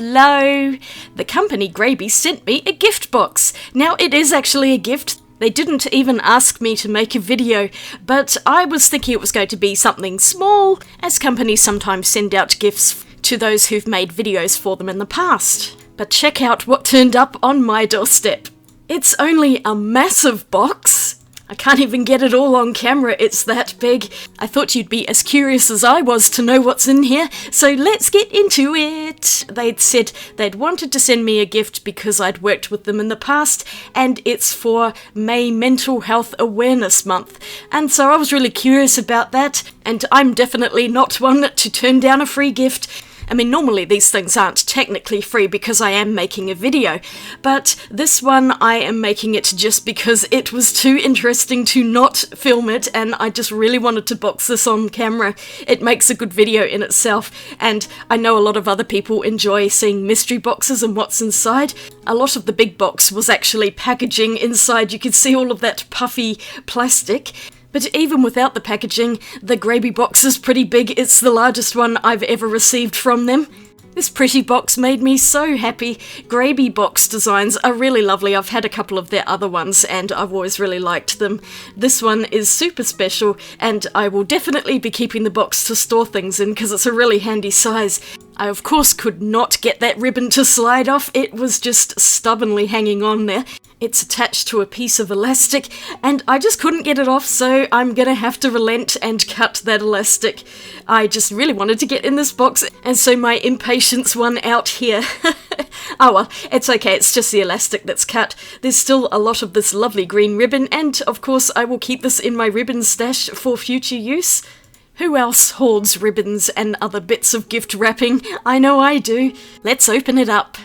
Hello! The company Grabie sent me a gift box. Now, it is actually a gift. They didn't even ask me to make a video, but I was thinking it was going to be something small, as companies sometimes send out gifts to those who've made videos for them in the past. But check out what turned up on my doorstep. It's only a massive box. I can't even get it all on camera, it's that big. I thought you'd be as curious as I was to know what's in here, so let's get into it. They'd said they'd wanted to send me a gift because I'd worked with them in the past, and it's for May Mental Health Awareness Month. And so I was really curious about that, and I'm definitely not one to turn down a free gift. I mean, normally these things aren't technically free because I am making a video, but this one I am making it just because it was too interesting to not film it, and I just really wanted to box this on camera. It makes a good video in itself, and I know a lot of other people enjoy seeing mystery boxes and what's inside. A lot of the big box was actually packaging inside. You could see all of that puffy plastic. But even without the packaging, the Grabie box is pretty big. It's the largest one I've ever received from them. This pretty box made me so happy. Grabie box designs are really lovely. I've had a couple of their other ones and I've always really liked them. This one is super special, and I will definitely be keeping the box to store things in because it's a really handy size. I of course could not get that ribbon to slide off. It was just stubbornly hanging on there. It's attached to a piece of elastic, and I just couldn't get it off, so I'm gonna have to relent and cut that elastic. I just really wanted to get in this box, and so my impatience won out here. Oh well, it's okay, it's just the elastic that's cut. There's still a lot of this lovely green ribbon, and of course I will keep this in my ribbon stash for future use. Who else hoards ribbons and other bits of gift wrapping? I know I do. Let's open it up.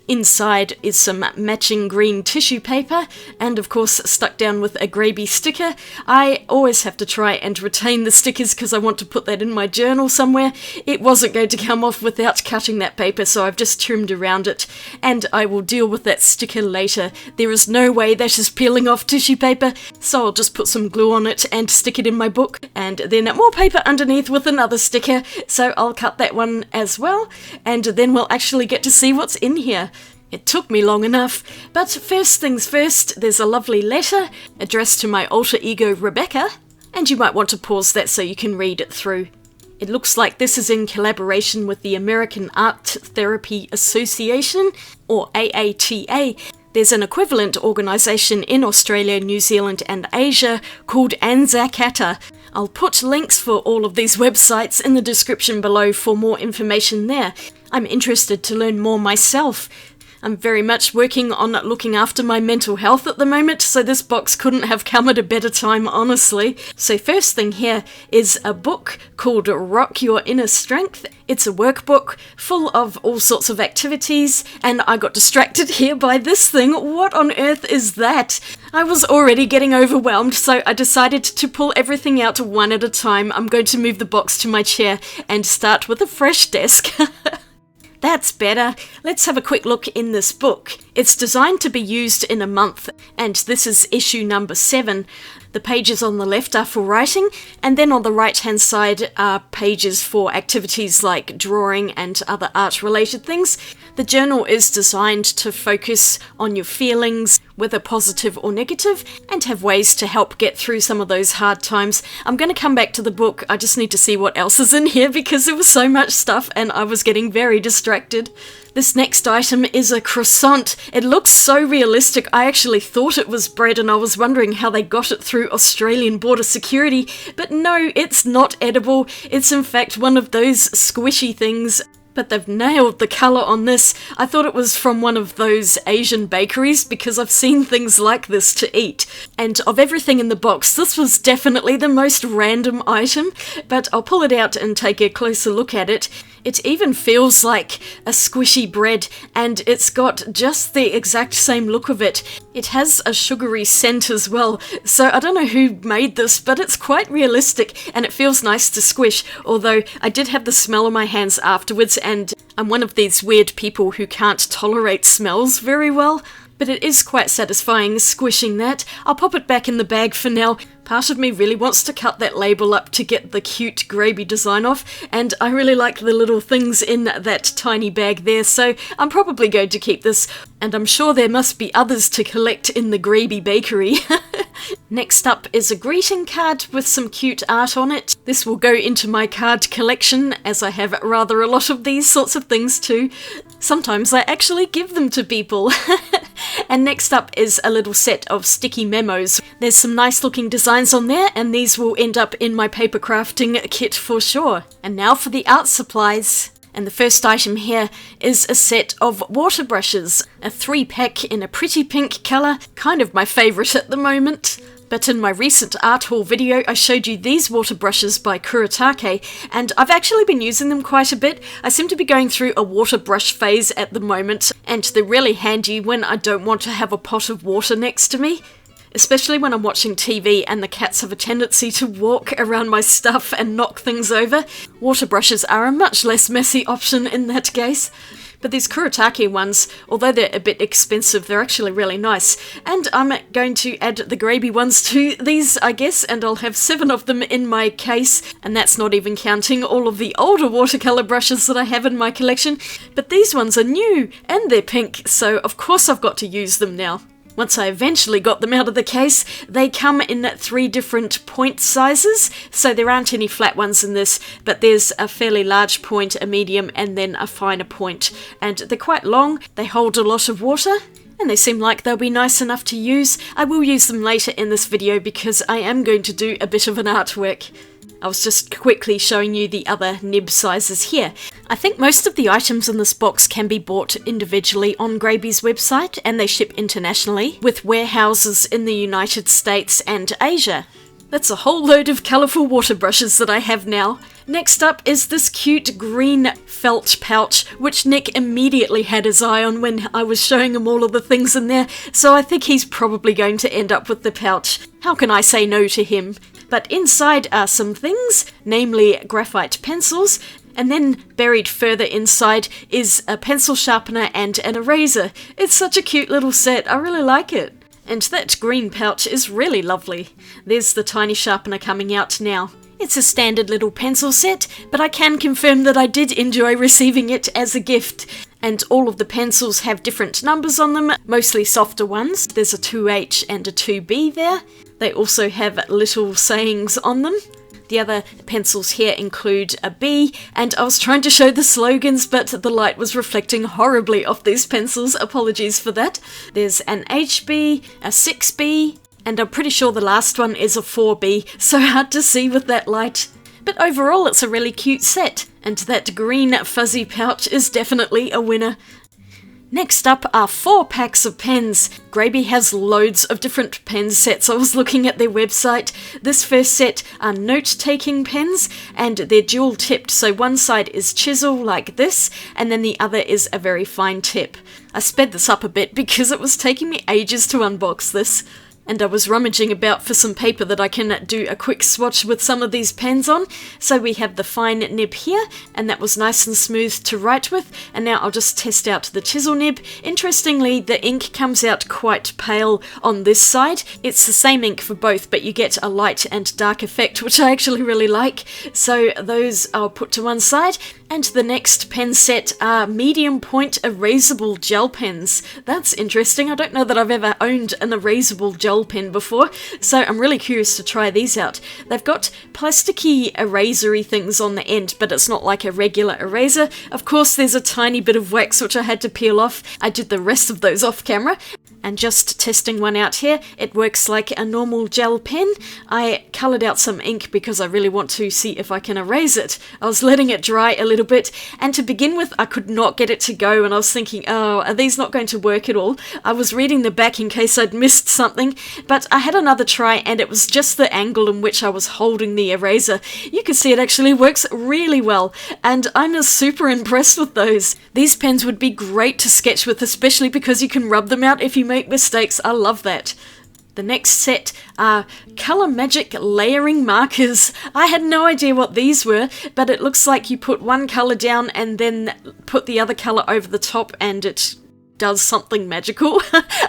Inside is some matching green tissue paper, and of course stuck down with a Grabie sticker. I always have to try and retain the stickers because I want to put that in my journal somewhere. It wasn't going to come off without cutting that paper, so I've just trimmed around it, and I will deal with that sticker later. There is no way that is peeling off tissue paper, so I'll just put some glue on it and stick it in my book, and then more paper underneath with another sticker, so I'll cut that one as well, and then we'll actually get to see what's in here. It took me long enough, but first things first, there's a lovely letter addressed to my alter ego Rebecca, and you might want to pause that so you can read it through. It looks like this is in collaboration with the American Art Therapy Association, or AATA. There's an equivalent organisation in Australia, New Zealand and Asia called Anzac-ATA. I'll put links for all of these websites in the description below for more information there. I'm interested to learn more myself. I'm very much working on looking after my mental health at the moment, so this box couldn't have come at a better time, honestly. So first thing here is a book called Rock Your Inner Strength. It's a workbook full of all sorts of activities, and I got distracted here by this thing. What on earth is that? I was already getting overwhelmed, so I decided to pull everything out one at a time. I'm going to move the box to my chair and start with a fresh desk. That's better. Let's have a quick look in this book. It's designed to be used in a month, and this is issue number 7. The pages on the left are for writing, and then on the right-hand side are pages for activities like drawing and other art-related things. The journal is designed to focus on your feelings, whether positive or negative, and have ways to help get through some of those hard times. I'm going to come back to the book. I just need to see what else is in here because there was so much stuff and I was getting very distracted. This next item is a croissant. It looks so realistic. I actually thought it was bread and I was wondering how they got it through Australian border security, but no, it's not edible. It's in fact one of those squishy things. But they've nailed the colour on this. I thought it was from one of those Asian bakeries because I've seen things like this to eat. And of everything in the box, this was definitely the most random item, but I'll pull it out and take a closer look at it. It even feels like a squishy bread, and it's got just the exact same look of it. It has a sugary scent as well, so I don't know who made this, but it's quite realistic, and it feels nice to squish, although I did have the smell on my hands afterwards, and I'm one of these weird people who can't tolerate smells very well. but it is quite satisfying squishing that. I'll pop it back in the bag for now. Part of me really wants to cut that label up to get the cute Grabie design off, and I really like the little things in that tiny bag there, so I'm probably going to keep this, and I'm sure there must be others to collect in the Grabie bakery. Next up is a greeting card with some cute art on it. This will go into my card collection, as I have rather a lot of these sorts of things too. Sometimes I actually give them to people. And next up is a little set of sticky memos. There's some nice looking designs on there, and these will end up in my paper crafting kit for sure. And now for the art supplies. And the first item here is a set of water brushes. A 3-pack in a pretty pink colour, kind of my favourite at the moment. But in my recent art haul video, I showed you these water brushes by Curated, and I've actually been using them quite a bit. I seem to be going through a water brush phase at the moment, and they're really handy when I don't want to have a pot of water next to me. Especially when I'm watching TV and the cats have a tendency to walk around my stuff and knock things over. Water brushes are a much less messy option in that case. But these Curated ones, although they're a bit expensive, they're actually really nice. And I'm going to add the Grabie ones to these, I guess, and I'll have 7 of them in my case. And that's not even counting all of the older watercolour brushes that I have in my collection. But these ones are new, and they're pink, so of course I've got to use them now. Once I eventually got them out of the case, they come in 3 different point sizes, so there aren't any flat ones in this, but there's a fairly large point, a medium, and then a finer point. And they're quite long, they hold a lot of water, and they seem like they'll be nice enough to use. I will use them later in this video because I am going to do a bit of an artwork. I was just quickly showing you the other nib sizes here. I think most of the items in this box can be bought individually on Grabie's website, and they ship internationally, with warehouses in the United States and Asia. That's a whole load of colourful water brushes that I have now. Next up is this cute green felt pouch, which Nick immediately had his eye on when I was showing him all of the things in there, so I think he's probably going to end up with the pouch. How can I say no to him? But inside are some things, namely graphite pencils, and then buried further inside is a pencil sharpener and an eraser. It's such a cute little set, I really like it. And that green pouch is really lovely. There's the tiny sharpener coming out now. It's a standard little pencil set, but I can confirm that I did enjoy receiving it as a gift. And all of the pencils have different numbers on them, mostly softer ones. There's a 2H and a 2B there. They also have little sayings on them. The other pencils here include a B, and I was trying to show the slogans, but the light was reflecting horribly off these pencils. Apologies for that. There's an HB, a 6B, and I'm pretty sure the last one is a 4B, so hard to see with that light. But overall, it's a really cute set, and that green fuzzy pouch is definitely a winner. Next up are 4 packs of pens. Grabie has loads of different pen sets. I was looking at their website. This first set are note-taking pens, and they're dual-tipped, so one side is chisel like this, and then the other is a very fine tip. I sped this up a bit because it was taking me ages to unbox this. And I was rummaging about for some paper that I can do a quick swatch with some of these pens on. So we have the fine nib here, and that was nice and smooth to write with. And now I'll just test out the chisel nib. Interestingly, the ink comes out quite pale on this side. It's the same ink for both, but you get a light and dark effect, which I actually really like. So those I'll put to one side. And the next pen set are medium point erasable gel pens. That's interesting. I don't know that I've ever owned an erasable gel pen before, so I'm really curious to try these out. They've got plasticky erasery things on the end, but it's not like a regular eraser. Of course, there's a tiny bit of wax which I had to peel off. I did the rest of those off camera. And just testing one out here, it works like a normal gel pen. I coloured out some ink because I really want to see if I can erase it. I was letting it dry a little bit, and to begin with I could not get it to go, and I was thinking, oh, are these not going to work at all? I was reading the back in case I'd missed something, but I had another try, and it was just the angle in which I was holding the eraser. You can see it actually works really well, and I'm just super impressed with those. These pens would be great to sketch with, especially because you can rub them out if you make mistakes. I love that. The next set are Colour Magic layering markers. I had no idea what these were, but it looks like you put one colour down and then put the other colour over the top, and it does something magical.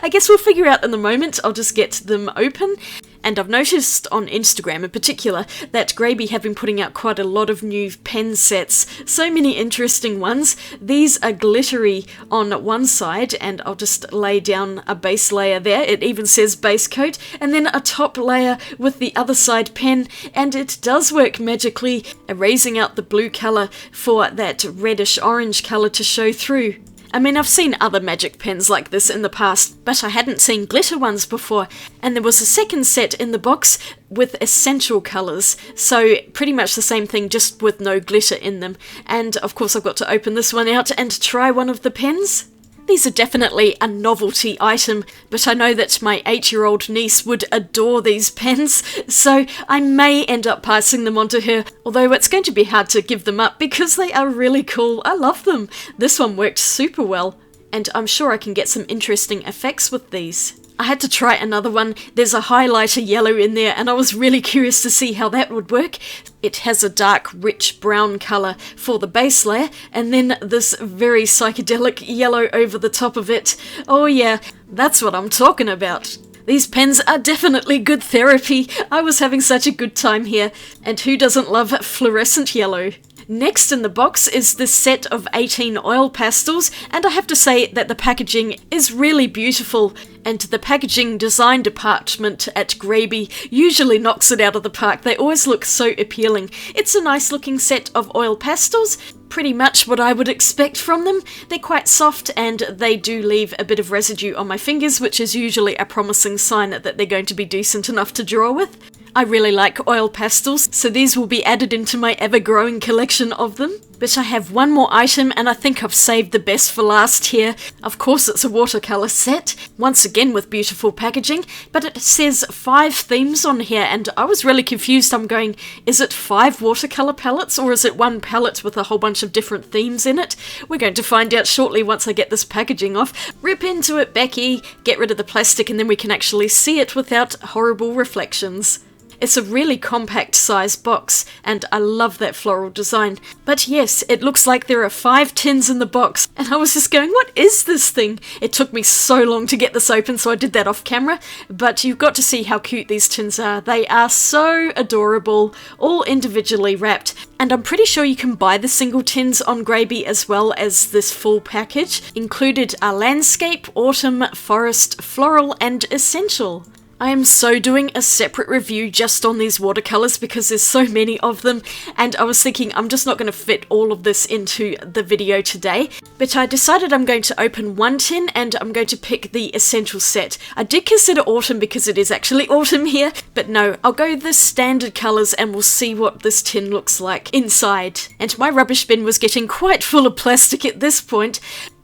I guess we'll figure out in the moment. I'll just get them open. And I've noticed on Instagram in particular that Grabie have been putting out quite a lot of new pen sets. So many interesting ones. These are glittery on one side, and I'll just lay down a base layer there. It even says base coat, and then a top layer with the other side pen, and it does work magically, erasing out the blue colour for that reddish orange colour to show through. I mean, I've seen other magic pens like this in the past, but I hadn't seen glitter ones before, and there was a second set in the box with essential colours, so pretty much the same thing, just with no glitter in them. And of course I've got to open this one out and try one of the pens. These are definitely a novelty item, but I know that my 8-year-old niece would adore these pens, so I may end up passing them on to her, although it's going to be hard to give them up because they are really cool. I love them. This one worked super well, and I'm sure I can get some interesting effects with these. I had to try another one. There's a highlighter yellow in there, and I was really curious to see how that would work. It has a dark, rich brown colour for the base layer, and then this very psychedelic yellow over the top of it. Oh yeah, that's what I'm talking about. These pens are definitely good therapy. I was having such a good time here, and who doesn't love fluorescent yellow? Next in the box is this set of 18 oil pastels, and I have to say that the packaging is really beautiful, and the packaging design department at Grabie usually knocks it out of the park. They always look so appealing. It's a nice looking set of oil pastels, pretty much what I would expect from them. They're quite soft and they do leave a bit of residue on my fingers, which is usually a promising sign that they're going to be decent enough to draw with. I really like oil pastels, so these will be added into my ever-growing collection of them. But I have one more item, and I think I've saved the best for last here. Of course, it's a watercolor set, once again with beautiful packaging, but it says 5 themes on here, and I was really confused. I'm going, is it 5 watercolor palettes, or is it one palette with a whole bunch of different themes in it? We're going to find out shortly once I get this packaging off. Rip into it, Becky, get rid of the plastic, and then we can actually see it without horrible reflections. It's a really compact size box, and I love that floral design. But yes, it looks like there are 5 tins in the box, and I was just going, what is this thing? It took me so long to get this open, so I did that off camera, but you've got to see how cute these tins are. They are so adorable, all individually wrapped, and I'm pretty sure you can buy the single tins on Grabie as well as this full package. Included are landscape, autumn, forest, floral, and essential. I am so doing a separate review just on these watercolors because there's so many of them, and I was thinking I'm just not going to fit all of this into the video today, but I decided I'm going to open one tin and I'm going to pick the essential set. I did consider autumn because it is actually autumn here, but no, I'll go the standard colors and we'll see what this tin looks like inside. And my rubbish bin was getting quite full of plastic at this point.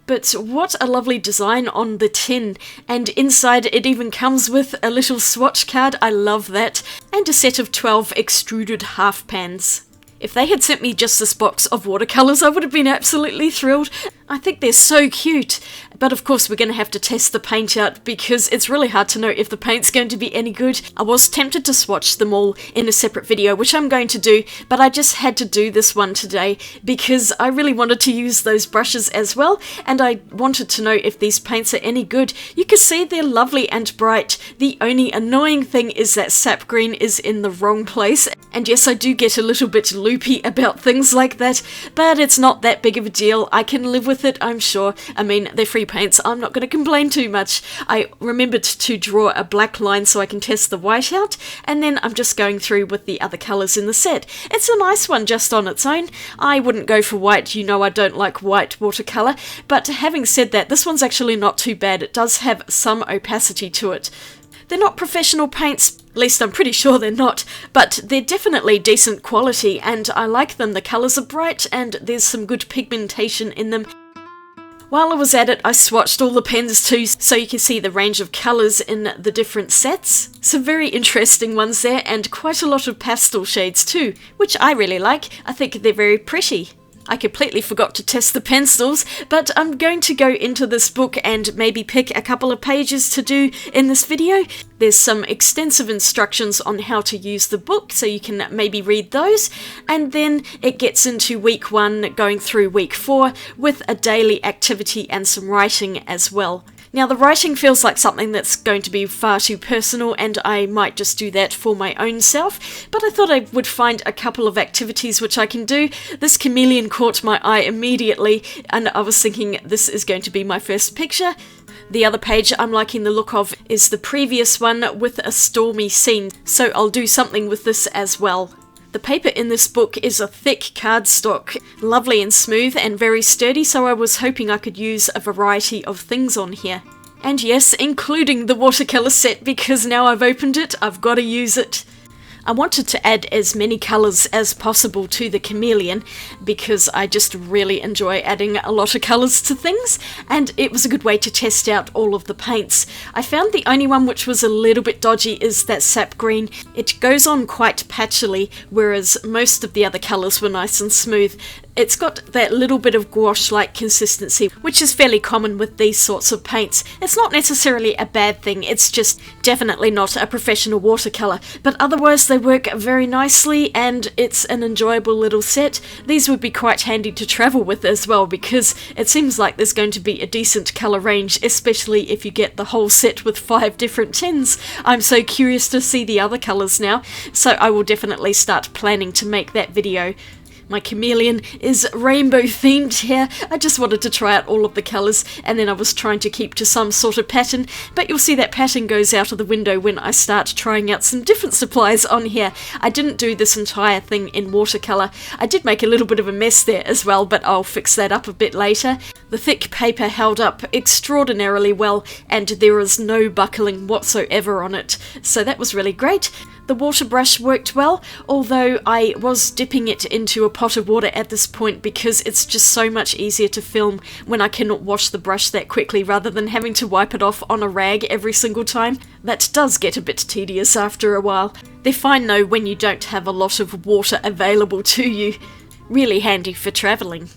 But what a lovely design on the tin, and inside it even comes with a little swatch card. I love that, and a set of 12 extruded half pans. If they had sent me just this box of watercolors, I would have been absolutely thrilled. I think they're so cute. But of course we're going to have to test the paint out because it's really hard to know if the paint's going to be any good. I was tempted to swatch them all in a separate video, which I'm going to do, but I just had to do this one today because I really wanted to use those brushes as well, and I wanted to know if these paints are any good. You can see they're lovely and bright. The only annoying thing is that sap green is in the wrong place, and yes, I do get a little bit loopy about things like that, but it's not that big of a deal. I can live with it, I'm sure. I mean, they're free paints, I'm not going to complain too much. I remembered to draw a black line so I can test the white out, and then I'm just going through with the other colours in the set. It's a nice one just on its own. I wouldn't go for white, you know I don't like white watercolour, but having said that, this one's actually not too bad. It does have some opacity to it. They're not professional paints, at least I'm pretty sure they're not, but they're definitely decent quality and I like them. The colours are bright and there's some good pigmentation in them. While I was at it, I swatched all the pens too, so you can see the range of colours in the different sets. Some very interesting ones there, and quite a lot of pastel shades too, which I really like. I think they're very pretty. I completely forgot to test the pencils, but I'm going to go into this book and maybe pick a couple of pages to do in this video. There's some extensive instructions on how to use the book, so you can maybe read those, and then it gets into week 1 going through week 4 with a daily activity and some writing as well. Now, the writing feels like something that's going to be far too personal, and I might just do that for my own self, but I thought I would find a couple of activities which I can do. This chameleon caught my eye immediately, and I was thinking this is going to be my first picture. The other page I'm liking the look of is the previous one with a stormy scene, so I'll do something with this as well. The paper in this book is a thick cardstock, lovely and smooth and very sturdy, so I was hoping I could use a variety of things on here. And yes, including the watercolor set, because now I've opened it, I've got to use it. I wanted to add as many colours as possible to the chameleon because I just really enjoy adding a lot of colours to things, and it was a good way to test out all of the paints. I found the only one which was a little bit dodgy is that sap green. It goes on quite patchily, whereas most of the other colours were nice and smooth. It's got that little bit of gouache-like consistency, which is fairly common with these sorts of paints. It's not necessarily a bad thing, it's just definitely not a professional watercolour, but otherwise they work very nicely and it's an enjoyable little set. These would be quite handy to travel with as well, because it seems like there's going to be a decent colour range, especially if you get the whole set with 5 different tins. I'm so curious to see the other colours now, so I will definitely start planning to make that video. My chameleon is rainbow themed here. I just wanted to try out all of the colours, and then I was trying to keep to some sort of pattern, but you'll see that pattern goes out of the window when I start trying out some different supplies on here. I didn't do this entire thing in watercolour. I did make a little bit of a mess there as well, but I'll fix that up a bit later. The thick paper held up extraordinarily well, and there is no buckling whatsoever on it, so that was really great. The water brush worked well, although I was dipping it into a pot of water at this point because it's just so much easier to film when I cannot wash the brush that quickly rather than having to wipe it off on a rag every single time. That does get a bit tedious after a while. They're fine though when you don't have a lot of water available to you. Really handy for travelling.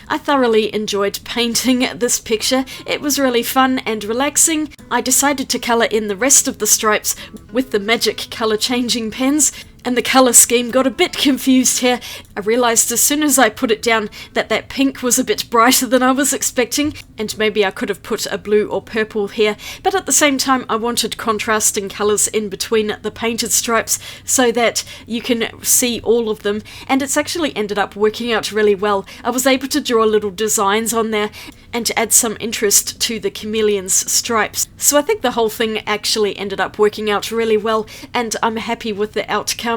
I thoroughly enjoyed painting this picture. It was really fun and relaxing. I decided to colour in the rest of the stripes with the magic colour changing pens, and the colour scheme got a bit confused here. I realised as soon as I put it down that pink was a bit brighter than I was expecting, and maybe I could have put a blue or purple here, but at the same time I wanted contrasting colours in between the painted stripes so that you can see all of them, and it's actually ended up working out really well. I was able to draw little designs on there and to add some interest to the chameleon's stripes. So I think the whole thing actually ended up working out really well, and I'm happy with the outcome.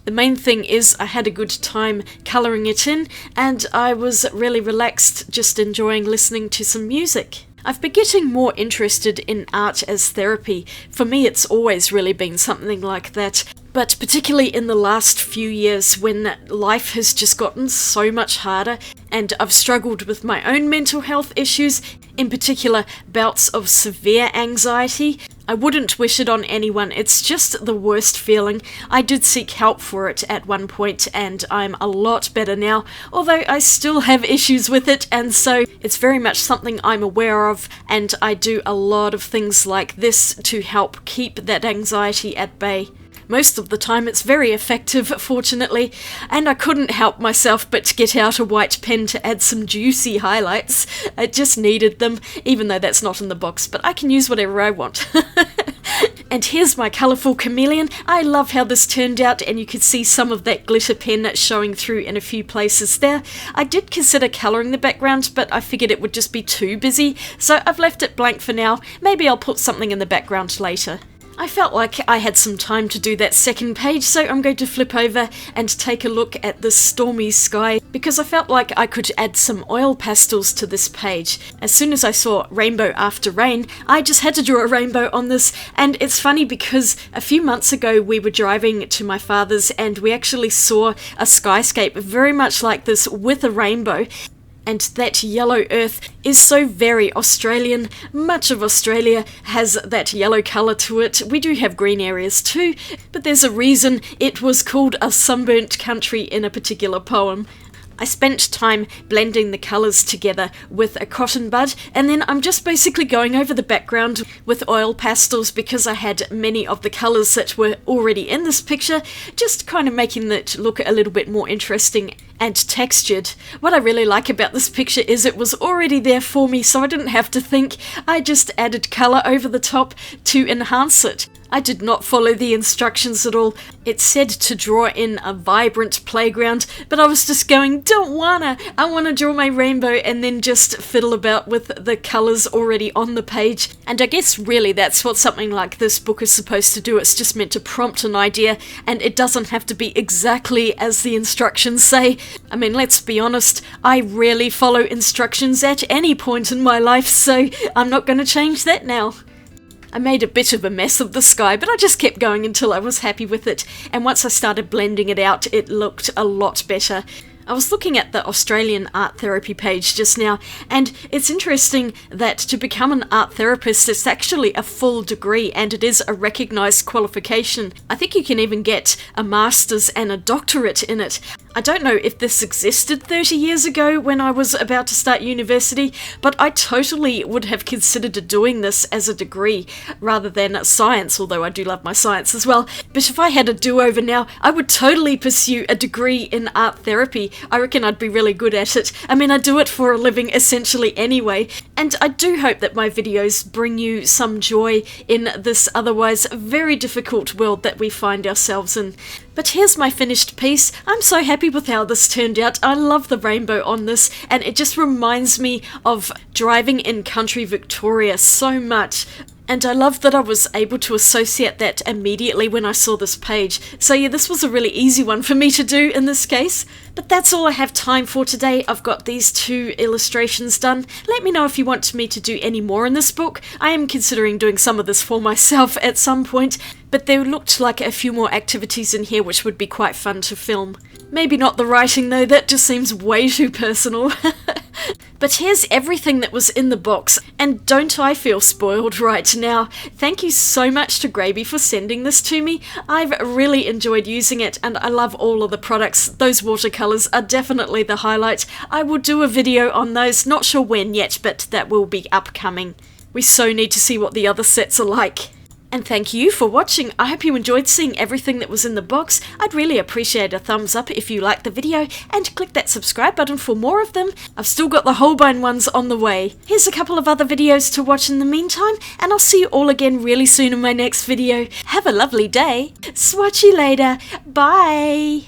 The main thing is I had a good time colouring it in, and I was really relaxed just enjoying listening to some music. I've been getting more interested in art as therapy. For me, it's always really been something like that. But particularly in the last few years when life has just gotten so much harder and I've struggled with my own mental health issues, in particular bouts of severe anxiety. I wouldn't wish it on anyone, it's just the worst feeling. I did seek help for it at one point and I'm a lot better now, although I still have issues with it, and so it's very much something I'm aware of, and I do a lot of things like this to help keep that anxiety at bay. Most of the time it's very effective, fortunately, and I couldn't help myself but get out a white pen to add some juicy highlights. I just needed them, even though that's not in the box, but I can use whatever I want. And here's my colourful chameleon. I love how this turned out, and you could see some of that glitter pen showing through in a few places there. I did consider colouring the background, but I figured it would just be too busy, so I've left it blank for now. Maybe I'll put something in the background later. I felt like I had some time to do that second page, so I'm going to flip over and take a look at the stormy sky, because I felt like I could add some oil pastels to this page. As soon as I saw rainbow after rain, I just had to draw a rainbow on this, and it's funny because a few months ago we were driving to my father's and we actually saw a skyscape very much like this with a rainbow. And that yellow earth is so very Australian. Much of Australia has that yellow colour to it. We do have green areas too, but there's a reason it was called a sunburnt country in a particular poem. I spent time blending the colours together with a cotton bud, and then I'm just basically going over the background with oil pastels because I had many of the colours that were already in this picture, just kind of making it look a little bit more interesting and textured. What I really like about this picture is it was already there for me, so I didn't have to think. I just added colour over the top to enhance it. I did not follow the instructions at all. It said to draw in a vibrant playground, but I was just going, don't wanna. I wanna draw my rainbow and then just fiddle about with the colours already on the page. And I guess really that's what something like this book is supposed to do. It's just meant to prompt an idea, and it doesn't have to be exactly as the instructions say. I mean, let's be honest, I rarely follow instructions at any point in my life, so I'm not going to change that now. I made a bit of a mess of the sky, but I just kept going until I was happy with it, and once I started blending it out, it looked a lot better. I was looking at the Australian art therapy page just now, and it's interesting that to become an art therapist, it's actually a full degree, and it is a recognised qualification. I think you can even get a master's and a doctorate in it. I don't know if this existed 30 years ago when I was about to start university, but I totally would have considered doing this as a degree rather than science, although I do love my science as well. But if I had a do-over now, I would totally pursue a degree in art therapy. I reckon I'd be really good at it. I mean, I do it for a living essentially anyway, and I do hope that my videos bring you some joy in this otherwise very difficult world that we find ourselves in. But here's my finished piece. I'm so happy with how this turned out. I love the rainbow on this, and it just reminds me of driving in country Victoria so much. And I love that I was able to associate that immediately when I saw this page. So yeah, this was a really easy one for me to do in this case. But that's all I have time for today. I've got these 2 illustrations done. Let me know if you want me to do any more in this book. I am considering doing some of this for myself at some point, but there looked like a few more activities in here which would be quite fun to film. Maybe not the writing though, that just seems way too personal. But here's everything that was in the box, and don't I feel spoiled right now. Thank you so much to Grabie for sending this to me. I've really enjoyed using it, and I love all of the products. Those watercolors are definitely the highlight. I will do a video on those, not sure when yet, but that will be upcoming. We so need to see what the other sets are like. And thank you for watching. I hope you enjoyed seeing everything that was in the box. I'd really appreciate a thumbs up if you liked the video, and click that subscribe button for more of them. I've still got the Holbein ones on the way. Here's a couple of other videos to watch in the meantime, and I'll see you all again really soon in my next video. Have a lovely day. Swatch you later. Bye.